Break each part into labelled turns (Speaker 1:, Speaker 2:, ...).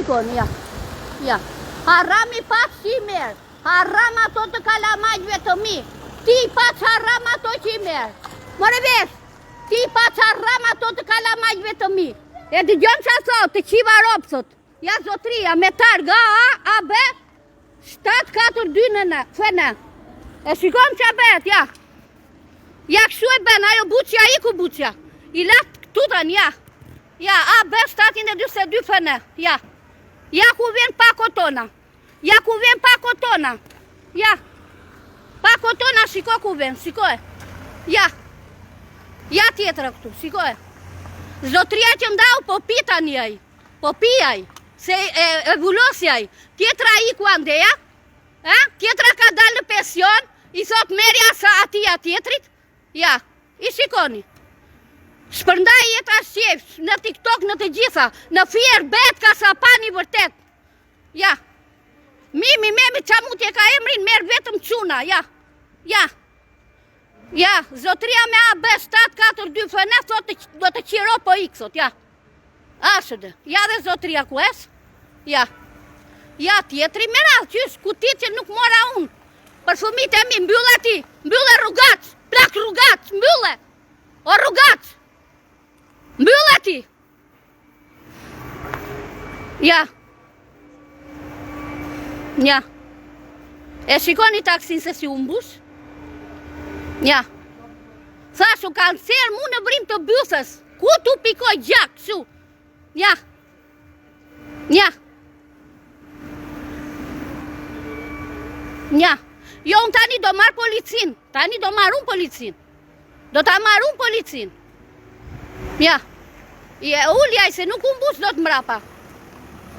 Speaker 1: shikoni, ja. Harami pas që i merë. Haram ato të kalamajve të mi. Ti pas haram ato që i merë. More vesh, ti pas haram ato të kalamajve të mi. E të gjënë që aso, të qiva ropë, thot. Ja zotria, me targa A, B, 742 në fëne. E shikon që bet, ja. Ja kështu e ben, ajo buqja, iku buqja. I latë këtu tën, ja. Ja, A, B, 722 fëne, ja. Ja ku vjen pa kotona. Ja ku vjen pa kotona. Ja. Pa kotona, shiko ku vjen, shikoj. Ja. Ja tjetër këtu, shikoj. Zotria që mdau po pita njëj. Po pijaj. Se e vullosjaj. Tjetra i ku andeja. Tjetra ka dalë në pension. I thot merja sa atia tjetrit. Ja. I shikoni. Shpërndaj jeta shqef. Në TikTok, në të gjitha. Në fjer, bet, ka sa pani vërtet. Ja. Mimi, qamutje ka emrin, merë vetëm quna. Ja. Ja. Ja, zotria me AB 742 fëne, thot do të qiro po iksot, ja. Ashtë, ja dhe zotria ku es, ja. Ja, tjetri mera, qysh, kutit që nuk mora unë. Për fëmit e mi, mbylle ti, mbylle rrugac, plak rrugac, mbylle. O rrugac, mbylle ti. Ja. Ja. E shikoni taksin se si umbush. Ja. Thashu kanë serë mu në vrim të bysës. Ku tu pikoj gjak, shu. Ja. Ja. Ja. Jo, unë tani do marrë policin. Tani do marrë unë policin. Do ta marrë unë policin. Ja. Je uljaj se nuk umbush do të mrapa.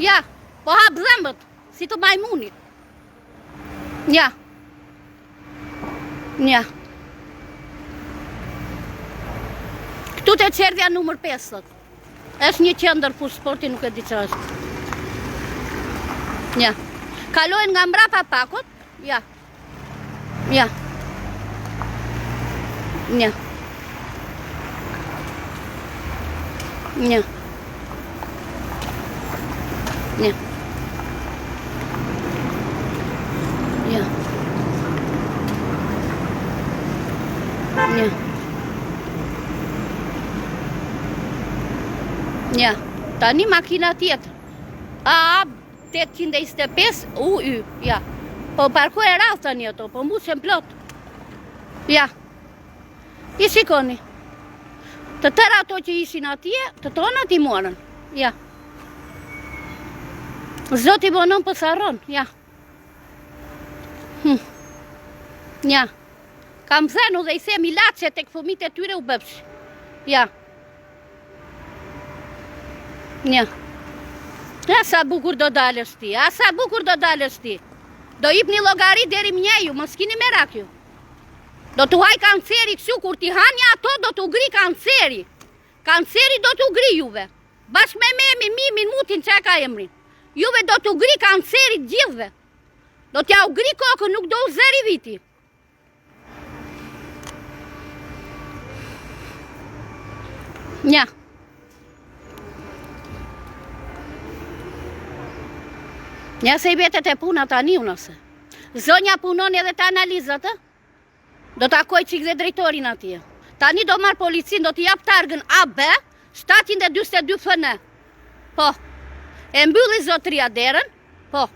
Speaker 1: Ja. Po hap dhëmbët. Si të majmunit. Ja. Ja. Këtu të qerdhja numër 5, thot. Është një qendër për sporti, nuk e di që është. Ja. Kalojnë nga mbrapa pakot. Ja. Ja. Ja. Ja. Ja. Ja. Ja. Ja, tani makina tjetër. A, 825 UY, ja. Po parkoj e rrath tani ato, po mbushen plot. Ja. I shikoni. Të tëra ato që ishin atje, të tonat i morën. Ja. Zoti bonon për sarron, ja. Ja. Kam thënë dhe i them ilaçe tek fëmijët e tyre u bëfsh. Ja. Ja. Ja, sa bukur do dalësh ti, sa bukur do dalësh ti. Do jip një logari deri mnjeju, mos kini merak ju. Do t'u haj kanceri kështu, kur t'i hanja ato, do t'u gri kanceri. Kanceri do t'u gri juve. Bashk me mimin, mutin që ka emrin. Juve do t'u gri kanceri gjithve. Do t'ja u gri kokën, nuk do u zeri viti. Nja. Nja se i betet e puna tani unëse. Zonja punon edhe të analizat, do t'akoj qik dhe drejtorin atje. Tani do marrë policin, do t'i jap targën AB 722 FN. Po. E mbylli zotria derën. Po.